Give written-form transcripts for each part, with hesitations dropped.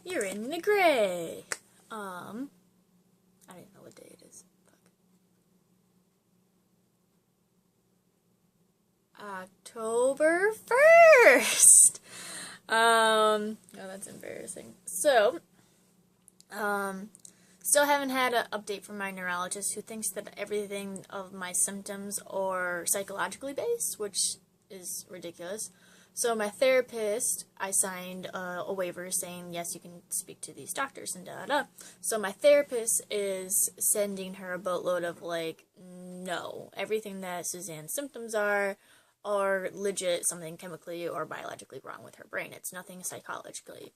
You're in the gray. I don't know what day it is. Fuck. October 1st. Oh, that's embarrassing. So, still haven't had an update from my neurologist, who thinks that everything of my symptoms are psychologically based, which is ridiculous. So my therapist, I signed a waiver saying, yes, you can speak to these doctors and da-da-da. So my therapist is sending her a boatload of, like, no, everything that Suzanne's symptoms are legit something chemically or biologically wrong with her brain. It's nothing psychologically.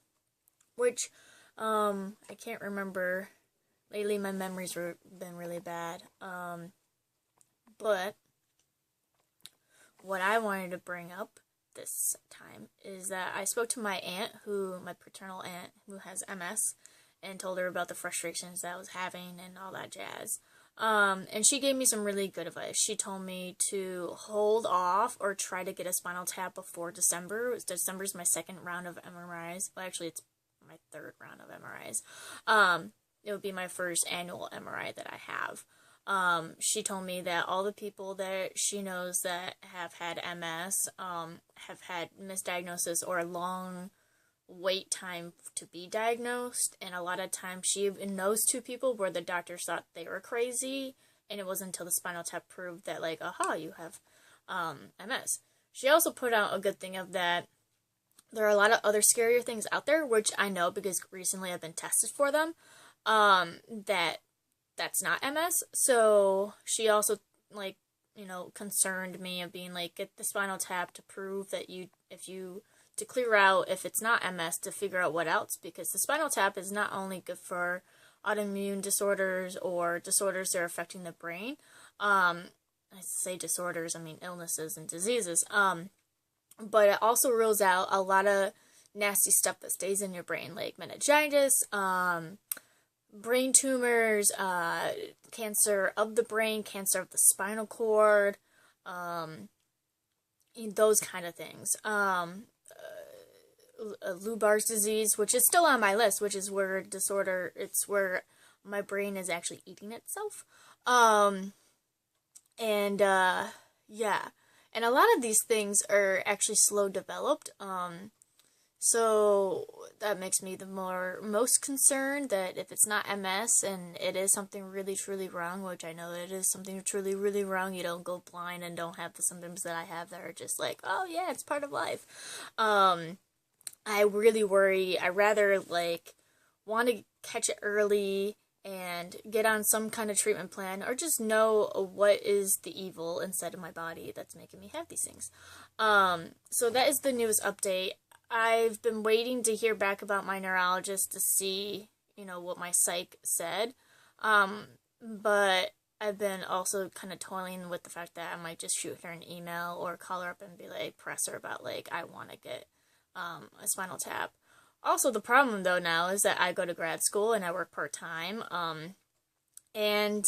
Which, I can't remember. Lately my memories have been really bad. But what I wanted to bring up this time is that I spoke to my paternal aunt, who has MS, and told her about the frustrations that I was having and all that jazz. And she gave me some really good advice. She told me to hold off or try to get a spinal tap before December. December's my second round of MRIs. Well, actually, it's my third round of MRIs. It would be my first annual MRI that I have. She told me that all the people that she knows that have had MS, have had misdiagnosis or a long wait time to be diagnosed, and a lot of times she even knows two people where the doctors thought they were crazy, and it wasn't until the Spinal Tap proved that, like, aha, you have, MS. She also put out a good thing of that there are a lot of other scarier things out there, which I know because recently I've been tested for them, that's not MS. So she also, like, concerned me of being like, get the Spinal Tap to prove that to clear out if it's not MS, to figure out what else, because the Spinal Tap is not only good for autoimmune disorders or disorders that are affecting the brain. I say disorders, I mean illnesses and diseases. But it also rules out a lot of nasty stuff that stays in your brain, like meningitis, brain tumors, cancer of the brain, cancer of the spinal cord, those kind of things. Lubar's disease, which is still on my list, which is where it's where my brain is actually eating itself. Yeah. And a lot of these things are actually slow developed. So that makes me the most concerned that if it's not MS and it is something really, truly wrong, which I know it is something truly, really wrong, you don't go blind and don't have the symptoms that I have that are just like, oh yeah, it's part of life. I really worry. I rather, like, want to catch it early and get on some kind of treatment plan, or just know what is the evil inside of my body that's making me have these things. So that is the news update. I've been waiting to hear back about my neurologist to see, what my psych said. But I've been also kind of toiling with the fact that I might just shoot her an email or call her up and be like, press her about, like, I want to get a Spinal Tap. Also, the problem, though, now is that I go to grad school and I work part-time, and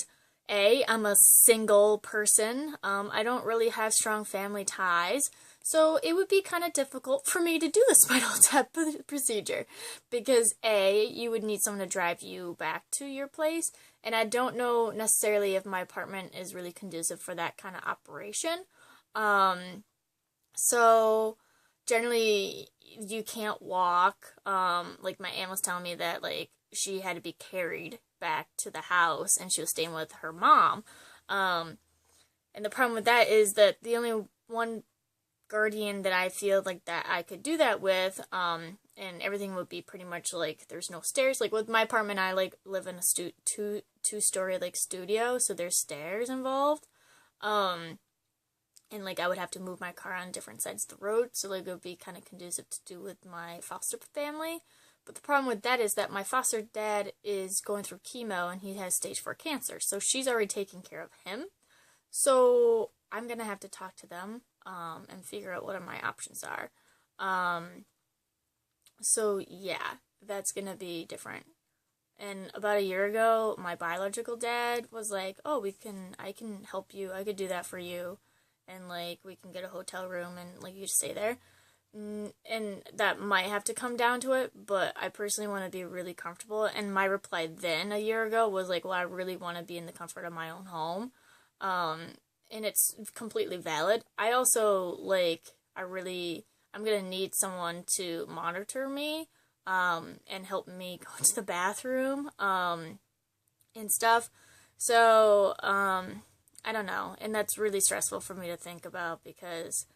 I'm a single person. I don't really have strong family ties, so it would be kind of difficult for me to do the Spinal Tap procedure, because you would need someone to drive you back to your place, and I don't know necessarily if my apartment is really conducive for that kind of operation. So generally, you can't walk. Like, my aunt was telling me that, like, she had to be carried back to the house, and she was staying with her mom. And the problem with that is that the only one guardian that I feel like that I could do that with, and everything would be pretty much, like, there's no stairs. Like, with my apartment, I, like, live in a two-story, like, studio, so there's stairs involved. And, like, I would have to move my car on different sides of the road, so, like, it would be kind of conducive to do with my foster family. But the problem with that is that my foster dad is going through chemo, and he has stage 4 cancer, so she's already taking care of him. So I'm going to have to talk to them, and figure out what my options are. So, yeah, that's going to be different. And about a year ago, my biological dad was like, oh, I can help you, I could do that for you. And, like, we can get a hotel room and, like, you just stay there. and that might have to come down to it, but I personally want to be really comfortable. And my reply then, a year ago, was like, well, I really want to be in the comfort of my own home. And it's completely valid. I also, like, I'm gonna need someone to monitor me, and help me go to the bathroom, and stuff. So, I don't know. And that's really stressful for me to think about because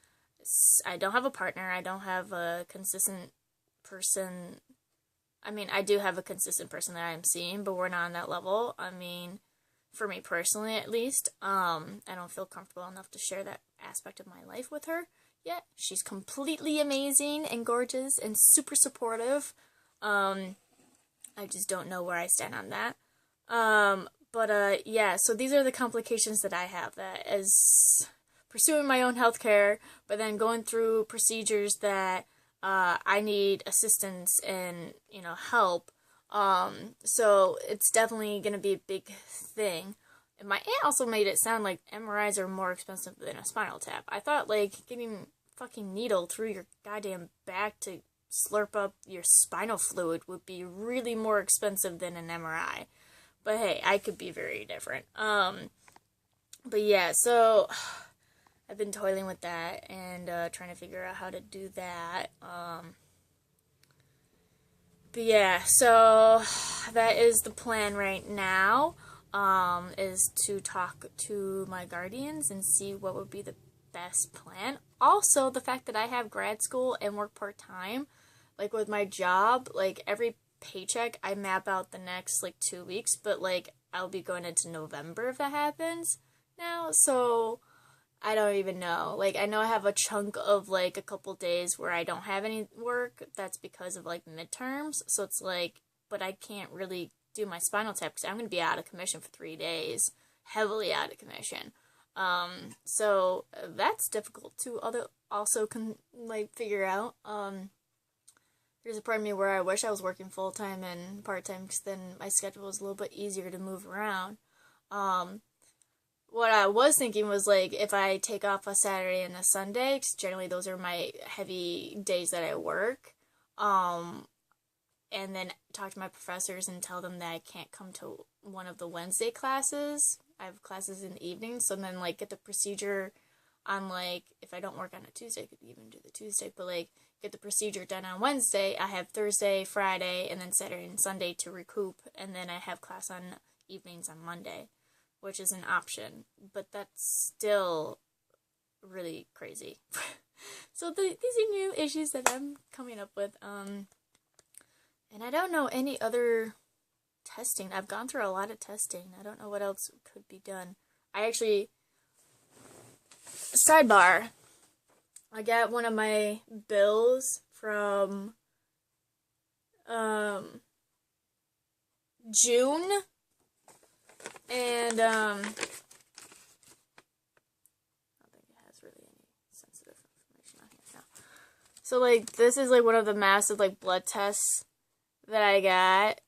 I don't have a partner. I don't have a consistent person. I mean, I do have a consistent person that I'm seeing, but we're not on that level. I mean, for me personally, at least, I don't feel comfortable enough to share that aspect of my life with her yet. She's completely amazing and gorgeous and super supportive. I just don't know where I stand on that. Yeah, so these are the complications that I have, that as pursuing my own healthcare, but then going through procedures that I need assistance and, help. So it's definitely going to be a big thing. And my aunt also made it sound like MRIs are more expensive than a spinal tap. I thought, like, getting fucking needle through your goddamn back to slurp up your spinal fluid would be really more expensive than an MRI. But hey, I could be very different. But yeah, so I've been toiling with that and trying to figure out how to do that. But yeah, so that is the plan right now, is to talk to my guardians and see what would be the best plan. Also, the fact that I have grad school and work part-time, like with my job, like every paycheck I map out the next like 2 weeks, but like I'll be going into November if that happens now, so I don't even know. Like, I know I have a chunk of like a couple days where I don't have any work. That's because of like midterms, so it's like, but I can't really do my spinal tap because I'm going to be out of commission for 3 days, heavily out of commission. So that's difficult to also figure out. There's a part of me where I wish I was working full-time and part-time because then my schedule was a little bit easier to move around. What I was thinking was, like, if I take off a Saturday and a Sunday, because generally those are my heavy days that I work, and then talk to my professors and tell them that I can't come to one of the Wednesday classes. I have classes in the evening, so then, like, get the procedure on, like, if I don't work on a Tuesday, I could even do the Tuesday, but, like, get the procedure done on Wednesday. I have Thursday, Friday, and then Saturday and Sunday to recoup, and then I have class on evenings on Monday, which is an option, but that's still really crazy. So these are new issues that I'm coming up with, and I don't know any other testing. I've gone through a lot of testing. I don't know what else could be done. Sidebar, I got one of my bills from, June, and, I don't think it has really any sensitive information on here now. So, like, this is, like, one of the massive, like, blood tests that I got,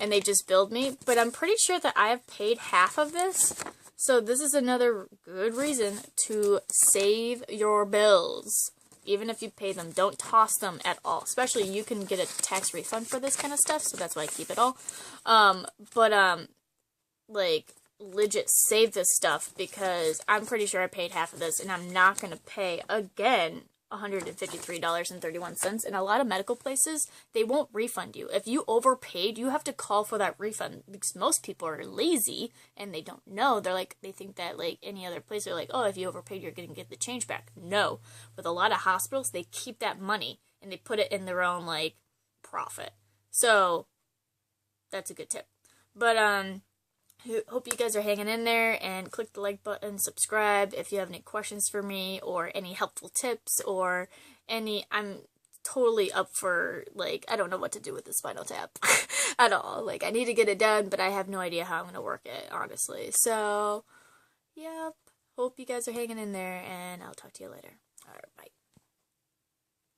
and they just billed me, but I'm pretty sure that I have paid half of this, so this is another good reason to save your bills. Even if you pay them, don't toss them at all. Especially, you can get a tax refund for this kind of stuff, so that's why I keep it all. Like, legit save this stuff, because I'm pretty sure I paid half of this, and I'm not gonna pay, again, $153.31. In a lot of medical places, they won't refund you. If you overpaid, you have to call for that refund, because most people are lazy, and they don't know. They think that, like, any other place, they're like, oh, if you overpaid, you're gonna get the change back. No. With a lot of hospitals, they keep that money, and they put it in their own, like, profit. So, that's a good tip. But, hope you guys are hanging in there, and click the like button, subscribe if you have any questions for me, or any helpful tips, or I'm totally up for, like, I don't know what to do with the Spinal Tap at all. Like, I need to get it done, but I have no idea how I'm going to work it, honestly. So, yep, hope you guys are hanging in there, and I'll talk to you later. Alright, bye.